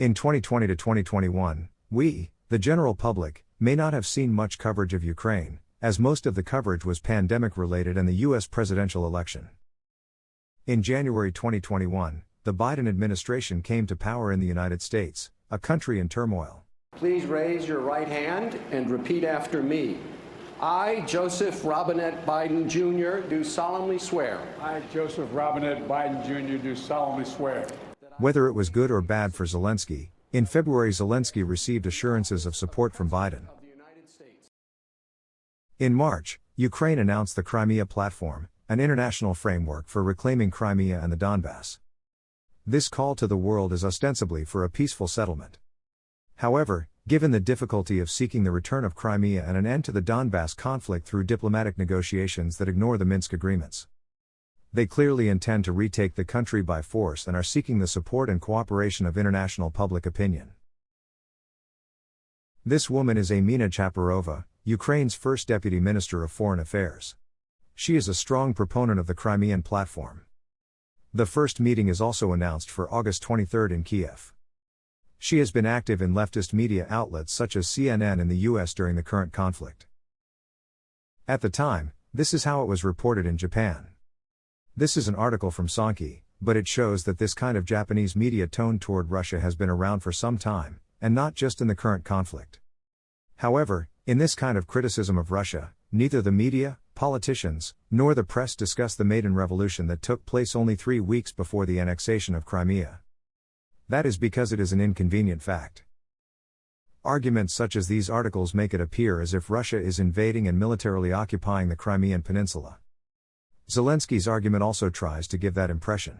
In 2020 to 2021, we, the general public, may not have seen much coverage of Ukraine, as most of the coverage was pandemic-related and the U.S. presidential election. In January 2021, the Biden administration came to power in the United States, a country in turmoil. Please raise your right hand and repeat after me. I, Joseph Robinette Biden Jr., do solemnly swear. I, Joseph Robinette Biden Jr., do solemnly swear. Whether it was good or bad for Zelensky, in February Zelensky received assurances of support from Biden. In March, Ukraine announced the Crimea Platform, an international framework for reclaiming Crimea and the Donbass. This call to the world is ostensibly for a peaceful settlement. However, given the difficulty of seeking the return of Crimea and an end to the Donbass conflict through diplomatic negotiations that ignore the Minsk agreements, they clearly intend to retake the country by force and are seeking the support and cooperation of international public opinion. This woman is Amina Chaparova, Ukraine's first Deputy Minister of Foreign Affairs. She is a strong proponent of the Crimean Platform. The first meeting is also announced for August 23 in Kiev. She has been active in leftist media outlets such as CNN in the US during the current conflict. At the time, this is how it was reported in Japan. This is an article from Sankei, but it shows that this kind of Japanese media tone toward Russia has been around for some time, and not just in the current conflict. However, in this kind of criticism of Russia, neither the media, politicians, nor the press discuss the Maidan Revolution that took place only 3 weeks before the annexation of Crimea. That is because it is an inconvenient fact. Arguments such as these articles make it appear as if Russia is invading and militarily occupying the Crimean Peninsula. Zelensky's argument also tries to give that impression.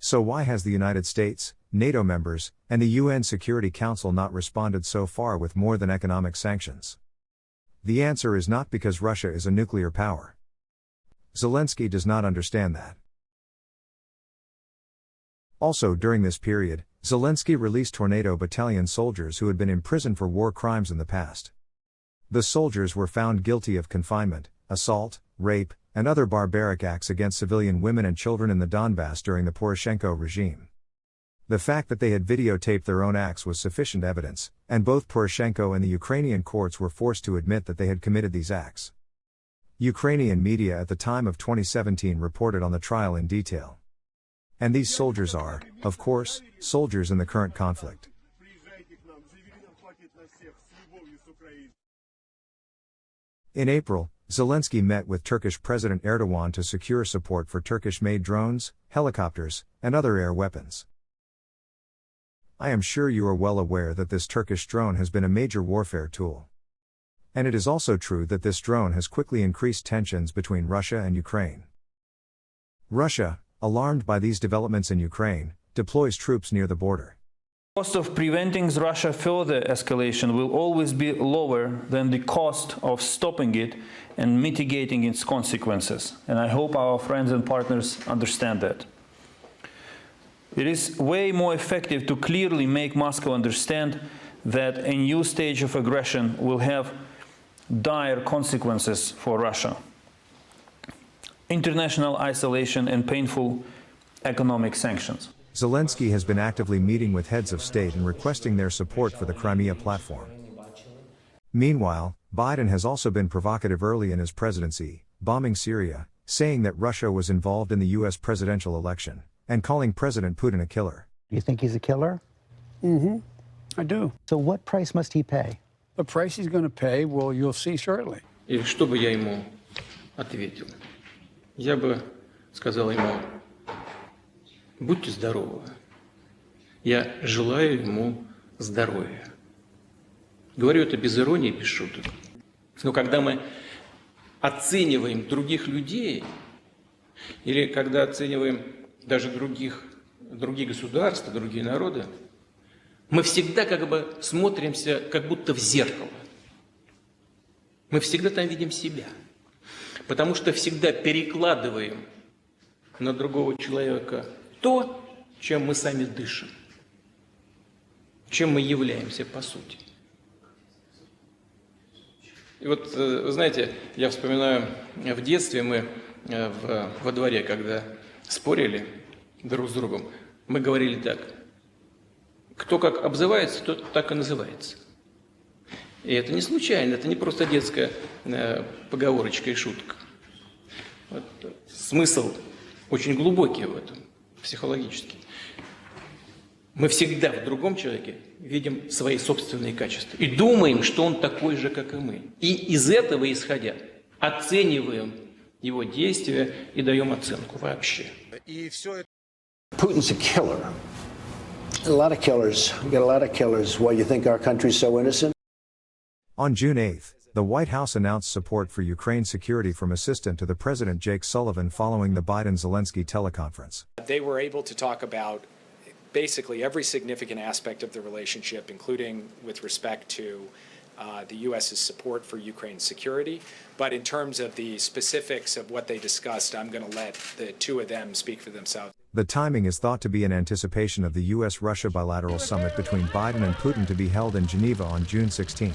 So why has the United States, NATO members, and the UN Security Council not responded so far with more than economic sanctions? The answer is not because Russia is a nuclear power. Zelensky does not understand that. Also during this period, Zelensky released Tornado Battalion soldiers who had been imprisoned for war crimes in the past. The soldiers were found guilty of confinement, assault, rape, and other barbaric acts against civilian women and children in the Donbass during the Poroshenko regime. The fact that they had videotaped their own acts was sufficient evidence, and both Poroshenko and the Ukrainian courts were forced to admit that they had committed these acts. Ukrainian media at the time of 2017 reported on the trial in detail. And these soldiers are, of course, soldiers in the current conflict. In April, Zelensky met with Turkish President Erdogan to secure support for Turkish-made drones, helicopters, and other air weapons. I am sure you are well aware that this Turkish drone has been a major warfare tool. And it is also true that this drone has quickly increased tensions between Russia and Ukraine. Russia, alarmed by these developments in Ukraine, deploys troops near the border. The cost of preventing Russia's further escalation will always be lower than the cost of stopping it and mitigating its consequences. And I hope our friends and partners understand that. It is way more effective to clearly make Moscow understand that a new stage of aggression will have dire consequences for Russia. International isolation and painful economic sanctions. Zelensky has been actively meeting with heads of state and requesting their support for the Crimea Platform. Meanwhile, Biden has also been provocative early in his presidency, bombing Syria, saying that Russia was involved in the U.S. presidential election, and calling President Putin a killer. You think he's a killer? Mm-hmm. I do. So what price must he pay? The price he's going to pay, well, you'll see shortly. И что бы я ему ответил? Я бы сказал ему: будьте здоровы. Я желаю ему здоровья. Говорю это без иронии, без шуток. Но когда мы оцениваем других людей, или когда оцениваем даже другие государства, другие народы, мы всегда как бы смотримся как будто в зеркало. Мы всегда там видим себя. Потому что всегда перекладываем на другого человека то, чем мы сами дышим, чем мы являемся по сути. И вот, вы знаете, я вспоминаю, в детстве мы во дворе, когда спорили друг с другом, мы говорили так: Кто как обзывается, тот так и называется. И это не случайно, это не просто детская поговорочка и шутка. Вот, смысл очень глубокий в этом, психологический. Мы всегда в другом человеке видим свои собственные качества и думаем, что он такой же, как и мы. И из этого исходя оцениваем его действия и даем оценку вообще. Putin's a killer. A lot of killers. We got a lot of killers. Why you think our country's so innocent? On June 8, the White House announced support for Ukraine's security from Assistant to the President Jake Sullivan following the Biden-Zelensky teleconference. They were able to talk about basically every significant aspect of the relationship, including with respect to the U.S.'s support for Ukraine's security. But in terms of the specifics of what they discussed, I'm going to let the two of them speak for themselves. The timing is thought to be in anticipation of the U.S.-Russia bilateral summit between Biden and Putin to be held in Geneva on June 16.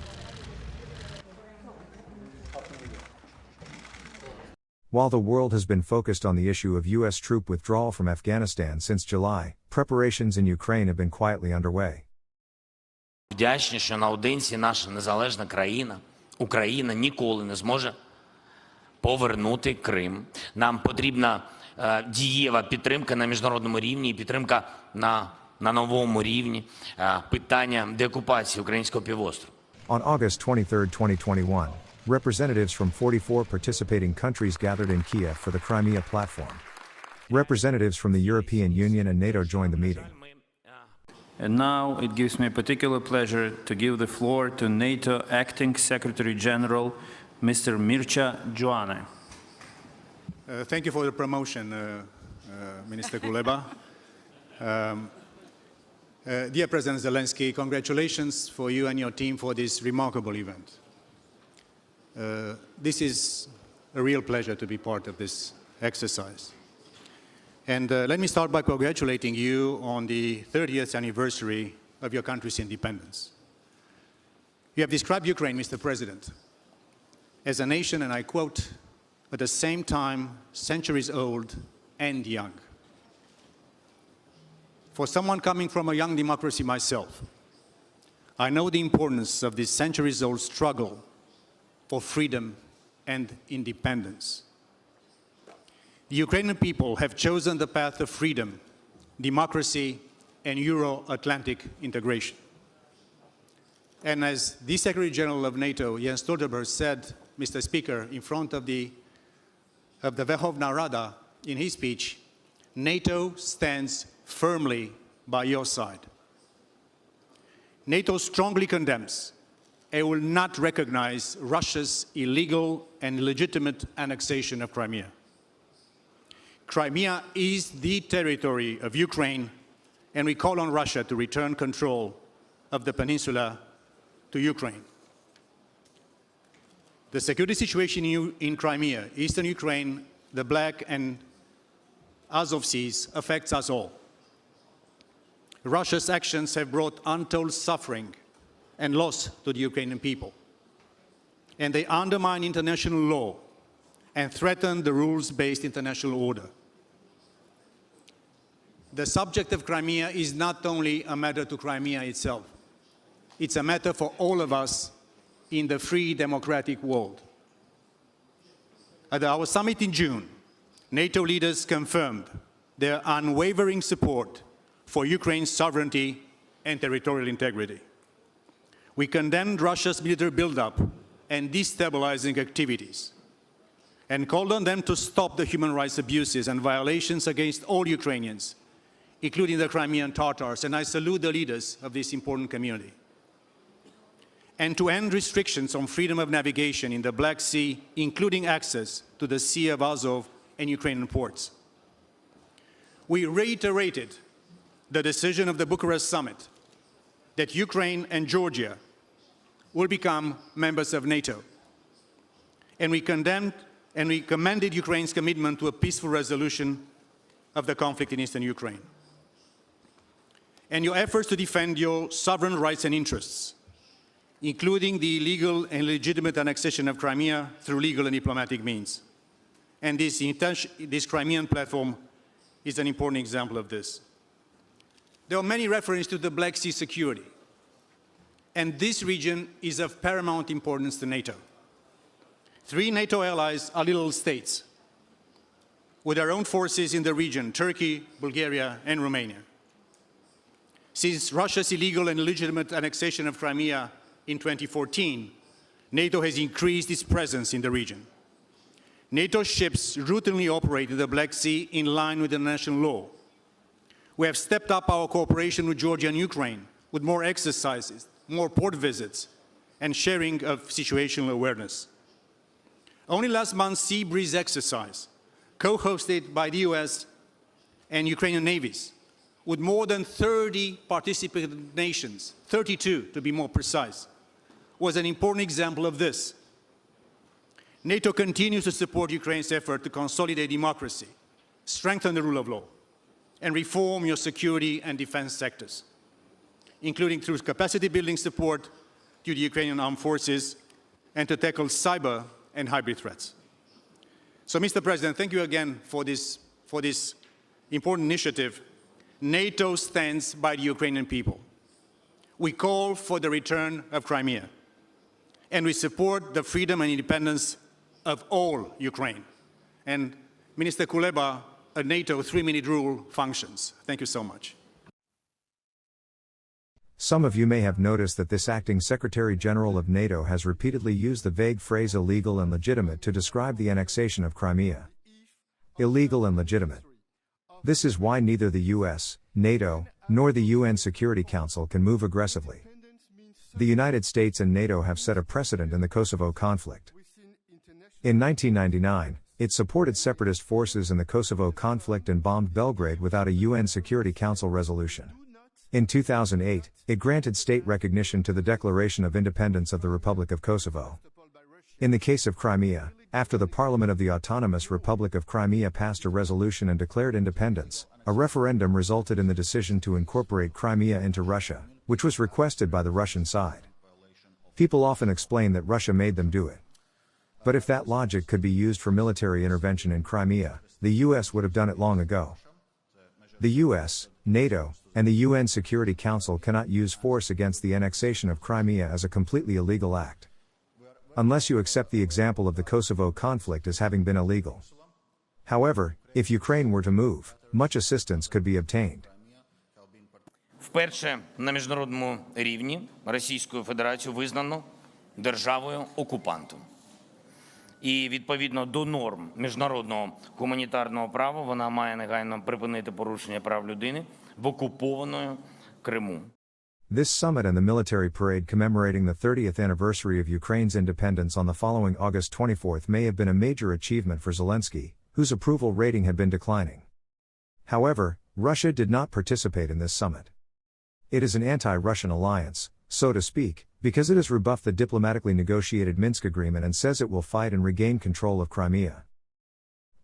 While the world has been focused on the issue of U.S. troop withdrawal from Afghanistan since July, preparations in Ukraine have been quietly underway. Вдячні, що наодинці наша незалежна країна, Україна, ніколи не зможе повернути Крим. Нам потрібна дієва підтримка на міжнародному рівні і підтримка на новому рівні питання деокупації українського півострова. On August 23, 2021, representatives from 44 participating countries gathered in Kiev for the Crimea platform. Representatives from the European Union and NATO joined the meeting. And now it gives me a particular pleasure to give the floor to NATO Acting Secretary General, Mr. Mircea Joane. Thank you for the promotion, Minister Kuleba. Dear President Zelensky, congratulations for you and your team for this remarkable event. This is a real pleasure to be part of this exercise. And let me start by congratulating you on the 30th anniversary of your country's independence. You have described Ukraine, Mr. President, as a nation, and I quote, at the same time, centuries old and young. For someone coming from a young democracy myself, I know the importance of this centuries-old struggle for freedom and independence. The Ukrainian people have chosen the path of freedom, democracy, and Euro-Atlantic integration. And as the Secretary General of NATO, Jens Stoltenberg, said, Mr. Speaker, in front of the Verkhovna Rada in his speech, NATO stands firmly by your side. NATO strongly condemns and will not recognize Russia's illegal and illegitimate annexation of Crimea. Crimea is the territory of Ukraine, and we call on Russia to return control of the peninsula to Ukraine. The security situation in Crimea, eastern Ukraine, the Black and Azov Seas affects us all. Russia's actions have brought untold suffering and loss to the Ukrainian people. And they undermine international law and threaten the rules-based international order. The subject of Crimea is not only a matter to Crimea itself. It's a matter for all of us in the free democratic world. At our summit in June, NATO leaders confirmed their unwavering support for Ukraine's sovereignty and territorial integrity. We condemned Russia's military buildup and destabilizing activities and called on them to stop the human rights abuses and violations against all Ukrainians, including the Crimean Tatars, and I salute the leaders of this important community. And to end restrictions on freedom of navigation in the Black Sea, including access to the Sea of Azov and Ukrainian ports. We reiterated the decision of the Bucharest summit that Ukraine and Georgia will become members of NATO. And we condemned and we commended Ukraine's commitment to a peaceful resolution of the conflict in eastern Ukraine. And your efforts to defend your sovereign rights and interests, including the illegal and legitimate annexation of Crimea through legal and diplomatic means. And this Crimean platform is an important example of this. there are many references to the Black Sea security. And this region is of paramount importance to NATO. 3 NATO allies are little states with their own forces in the region: Turkey, Bulgaria, and Romania. Since Russia's illegal and illegitimate annexation of Crimea in 2014, NATO has increased its presence in the region. NATO ships routinely operate in the Black Sea in line with international law. We have stepped up our cooperation with Georgia and Ukraine with more exercises, more port visits, and sharing of situational awareness. Only last month's Sea Breeze exercise, co-hosted by the US and Ukrainian navies, with more than 30 participating nations, 32 to be more precise, was an important example of this. NATO continues to support Ukraine's effort to consolidate democracy, strengthen the rule of law, and reform your security and defense sectors, including through capacity building support to the Ukrainian armed forces and to tackle cyber and hybrid threats. So, Mr. President, thank you again for this important initiative. NATO stands by the Ukrainian people. We call for the return of Crimea, and we support the freedom and independence of all Ukraine. And Minister Kuleba, a NATO 3-minute rule functions. Thank you so much. Some of you may have noticed that this acting Secretary General of NATO has repeatedly used the vague phrase illegal and legitimate to describe the annexation of Crimea. Illegal and legitimate. This is why neither the US, NATO, nor the UN Security Council can move aggressively. The United States and NATO have set a precedent in the Kosovo conflict. In 1999, it supported separatist forces in the Kosovo conflict and bombed Belgrade without a UN Security Council resolution. In 2008, it granted state recognition to the Declaration of Independence of the Republic of Kosovo. In the case of Crimea, after the Parliament of the Autonomous Republic of Crimea passed a resolution and declared independence, a referendum resulted in the decision to incorporate Crimea into Russia, which was requested by the Russian side. People often explain that Russia made them do it. But if that logic could be used for military intervention in Crimea, the US would have done it long ago. The US, NATO, and the UN Security Council cannot use force against the annexation of Crimea as a completely illegal act. Unless you accept the example of the Kosovo conflict as having been illegal. However, if Ukraine were to move, much assistance could be obtained. Вперше на міжнародному рівні Російську Федерацію визнано державою-окупантом. І відповідно до норм міжнародного гуманітарного права вона має негайно припинити порушення прав людини в окупованому Криму. This summit and the military parade commemorating the 30th anniversary of Ukraine's independence on the following August 24 may have been a major achievement for Zelensky, whose approval rating had been declining. However, Russia did not participate in this summit. It is an anti-Russian alliance, so to speak, because it has rebuffed the diplomatically negotiated Minsk agreement and says it will fight and regain control of Crimea.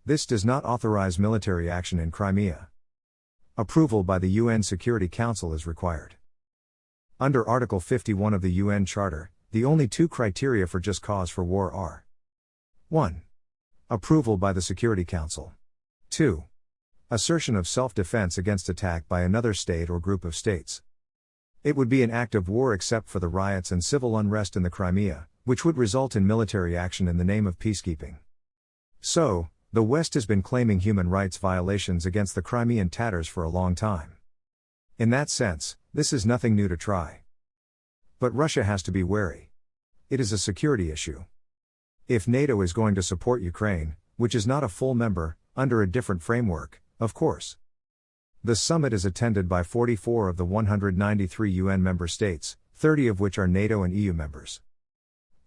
This does not authorize military action in Crimea. Approval by the UN Security Council is required. Under Article 51 of the UN Charter, the only 2 criteria for just cause for war are 1. Approval by the Security Council. 2. Assertion of self-defense against attack by another state or group of states. It would be an act of war except for the riots and civil unrest in the Crimea, which would result in military action in the name of peacekeeping. So, the West has been claiming human rights violations against the Crimean Tatars for a long time. In that sense, this is nothing new to try. But Russia has to be wary. It is a security issue. If NATO is going to support Ukraine, which is not a full member, under a different framework, of course. The summit is attended by 44 of the 193 UN member states, 30 of which are NATO and EU members.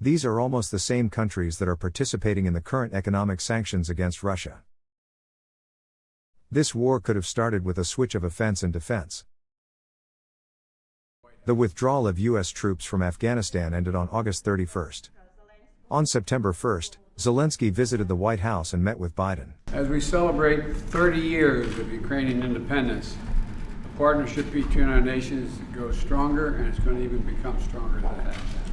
These are almost the same countries that are participating in the current economic sanctions against Russia. This war could have started with a switch of offense and defense. The withdrawal of US troops from Afghanistan ended on August 31st. On September 1st, Zelensky visited the White House and met with Biden. As we celebrate 30 years of Ukrainian independence, the partnership between our nations grows stronger, and it's going to even become stronger than it has been.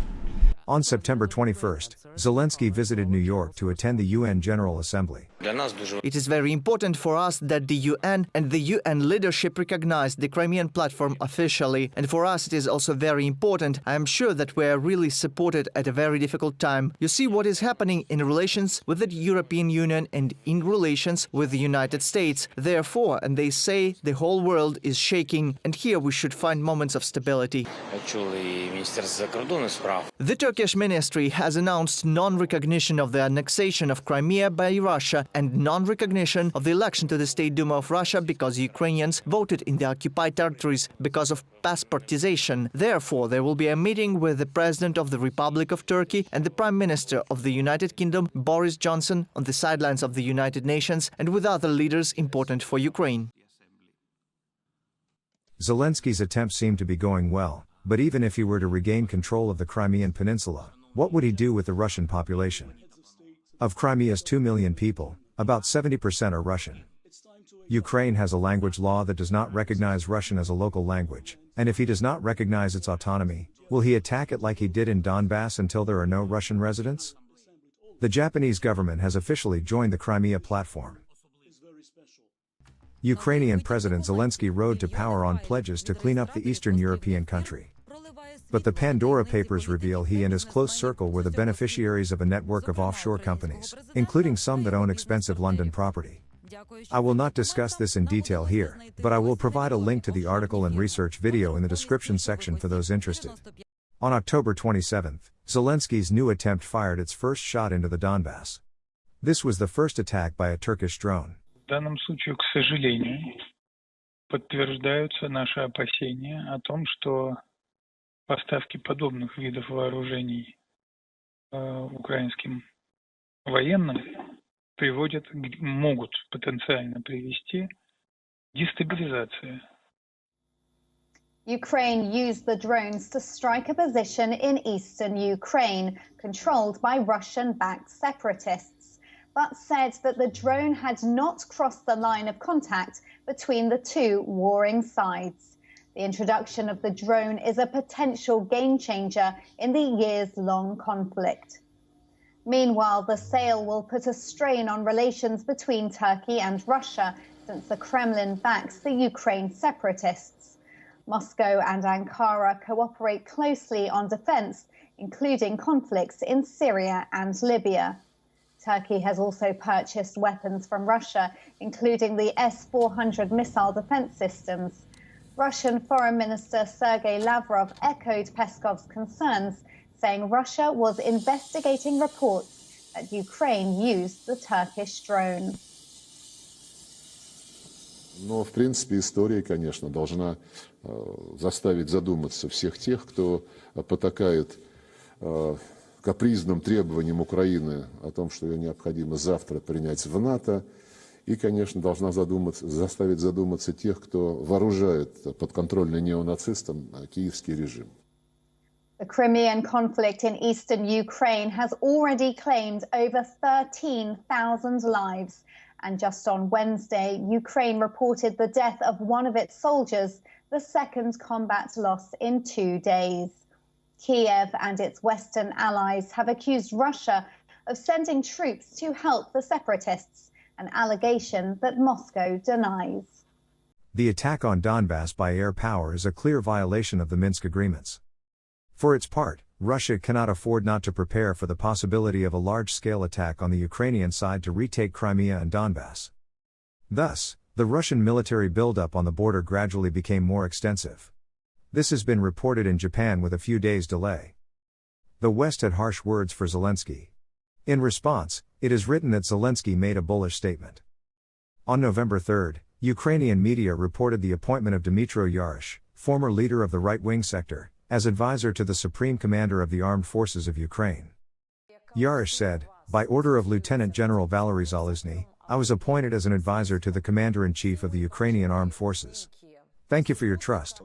On September 21st, Zelensky visited New York to attend the UN General Assembly. Для It is very important for us that the UN and the UN leadership recognize the Crimean platform officially. And for us it is also very important. I am sure that we are really supported at a very difficult time. You see what is happening in relations with the European Union and in relations with the United States. Therefore, and they say the whole world is shaking, and here we should find moments of stability. The Turkish ministry has announced non-recognition of the annexation of Crimea by Russia and non-recognition of the election to the State Duma of Russia because Ukrainians voted in the occupied territories because of passportization. Therefore, there will be a meeting with the President of the Republic of Turkey and the Prime Minister of the United Kingdom, Boris Johnson, on the sidelines of the United Nations and with other leaders important for Ukraine. Zelensky's attempts seem to be going well, but even if he were to regain control of the Crimean Peninsula, what would he do with the Russian population? Of Crimea's 2 million people, about 70% are Russian. Ukraine has a language law that does not recognize Russian as a local language, and if he does not recognize its autonomy, will he attack it like he did in Donbass until there are no Russian residents? The Japanese government has officially joined the Crimea platform. Ukrainian President Zelensky rode to power on pledges to clean up the Eastern European country. But the Pandora Papers reveal he and his close circle were the beneficiaries of a network of offshore companies, including some that own expensive London property. I will not discuss this in detail here, but I will provide a link to the article and research video in the description section for those interested. On October 27, Zelensky's new attempt fired its first shot into the Donbass. This was the first attack by a Turkish drone. В данном случае, к сожалению, подтверждаются наши опасения о том, что поставки подобных видов вооружений украинским военным могут потенциально привести к дестабилизации. Ukraine used the drones to strike a position in eastern Ukraine, controlled by Russian-backed separatists, but said that the drone had not crossed the line of contact between the two warring sides. The introduction of the drone is a potential game changer in the years-long conflict. Meanwhile, the sale will put a strain on relations between Turkey and Russia, since the Kremlin backs the Ukraine separatists. Moscow and Ankara cooperate closely on defense, including conflicts in Syria and Libya. Turkey has also purchased weapons from Russia, including the S-400 missile defense systems. Russian Foreign Minister Sergei Lavrov echoed Peskov's concerns, saying Russia was investigating reports that Ukraine used the Turkish drone. Но, в принципе, история, конечно, должна заставить задуматься всех тех, кто потакает капризным требованиям Украины о том, что ее необходимо завтра принять в НАТО, и, конечно, должна заставить задуматься тех, кто вооружает подконтрольный неонацистам киевский режим. The Crimean conflict in eastern Ukraine has already claimed over 13,000 lives. And just on Wednesday, Ukraine reported the death of one of its soldiers, the second combat loss in 2 days. Kiev and its Western allies have accused Russia of sending troops to help the separatists, an allegation that Moscow denies. The attack on Donbass by air power is a clear violation of the Minsk agreements. For its part, Russia cannot afford not to prepare for the possibility of a large-scale attack on the Ukrainian side to retake Crimea and Donbass. Thus, the Russian military buildup on the border gradually became more extensive. This has been reported in Japan with a few days' delay. The West had harsh words for Zelensky. In response, it is written that Zelensky made a bullish statement. On November 3, Ukrainian media reported the appointment of Dmytro Yarosh, former leader of the right-wing sector, as advisor to the Supreme Commander of the Armed Forces of Ukraine. Yarosh said, "By order of Lieutenant General Valery Zaluzny, I was appointed as an advisor to the Commander-in-Chief of the Ukrainian Armed Forces. Thank you for your trust.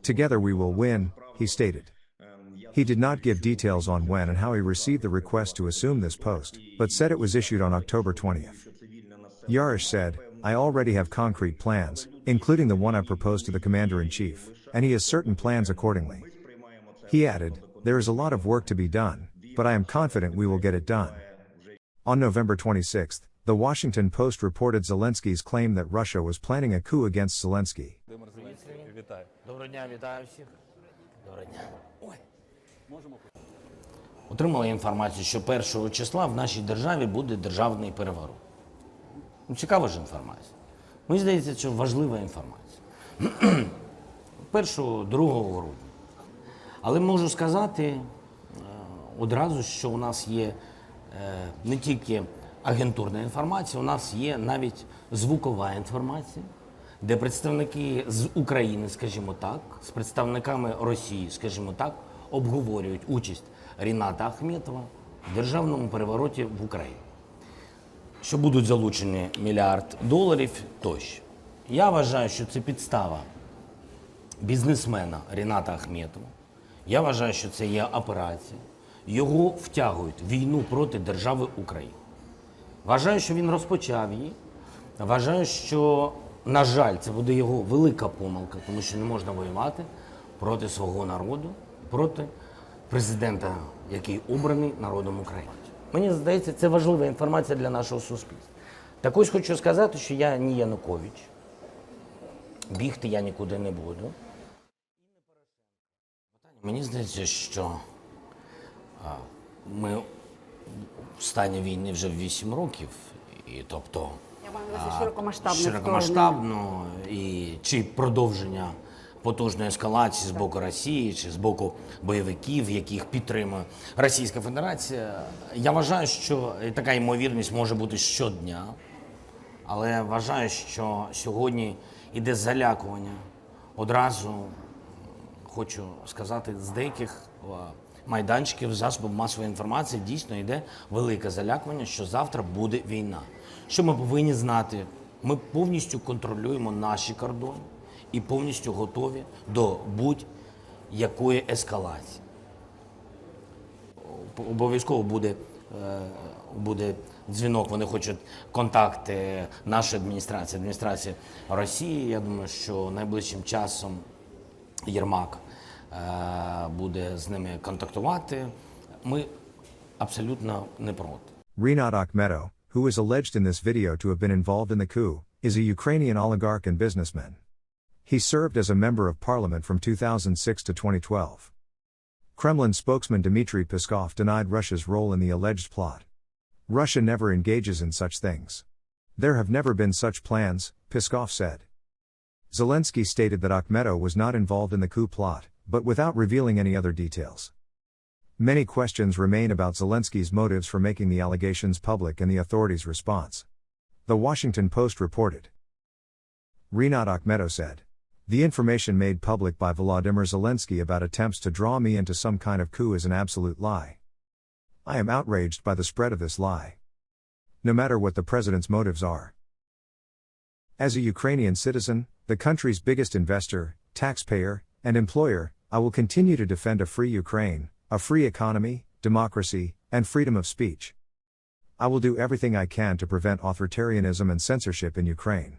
Together we will win," he stated. He did not give details on when and how he received the request to assume this post, but said it was issued on October 20. Yarosh said, "I already have concrete plans, including the one I proposed to the Commander-in-Chief, and he has certain plans accordingly." He added, "There is a lot of work to be done, but I am confident we will get it done." On November 26, The Washington Post reported Zelensky's claim that Russia was planning a coup against Zelensky. Доброго дня, вітаю всіх. Доброго дня. Отримала інформацію, що 1 числа в нашій державі буде державний переворот. Цікава ж інформація. Мені здається, що важлива інформація. 1-2 грудня. Але можу сказати одразу, що у нас є не тільки агентурна інформація, у нас є навіть звукова інформація, де представники з України, скажімо так, з представниками Росії, скажімо так, обговорюють участь Ріната Ахметова в державному перевороті в Україні. Що будуть залучені $1 мільярд тощо. Я вважаю, що це підстава бізнесмена Ріната Ахметова. Я вважаю, що це є операція. Його втягують в війну проти держави України. Вважаю, що він розпочав її. Вважаю, що, на жаль, це буде його велика помилка, тому що не можна воювати проти свого народу, проти президента, який обраний народом України. Мені здається, це важлива інформація для нашого суспільства. Так ось хочу сказати, що я не Янукович. Бігти я нікуди не буду. Мені здається, що ми в стані війни вже 8 років, і тобто широкомасштабно, і чи продовження потужної ескалації з боку Росії, чи з боку бойовиків, яких підтримує Російська Федерація. Я вважаю, що така ймовірність може бути щодня, але вважаю, що сьогодні йде залякування. Одразу хочу сказати, з деяких майданчиків, засобів масової інформації дійсно йде велике залякування, що завтра буде війна. Що ми повинні знати? Ми повністю контролюємо наші кордони і повністю готові до будь-якої ескалації. Обов'язково буде дзвінок, вони хочуть контакти нашої адміністрації Росії. Я думаю, що найближчим часом Єрмак буде з ними контактувати. Ми абсолютно не проти. Rinat Akhmetov, who is alleged in this video to have been involved in the coup, is a Ukrainian oligarch and businessman. He served as a member of parliament from 2006 to 2012. Kremlin spokesman Dmitry Peskov denied Russia's role in the alleged plot. Russia never engages in such things. There have never been such plans, Peskov said. Zelensky stated that Akhmetov was not involved in the coup plot, but without revealing any other details. Many questions remain about Zelensky's motives for making the allegations public and the authorities' response. The Washington Post reported. Rinat Akhmetov said, "The information made public by Volodymyr Zelensky about attempts to draw me into some kind of coup is an absolute lie. I am outraged by the spread of this lie. No matter what the president's motives are. As a Ukrainian citizen, the country's biggest investor, taxpayer, and employer, I will continue to defend a free Ukraine, a free economy, democracy, and freedom of speech. I will do everything I can to prevent authoritarianism and censorship in Ukraine."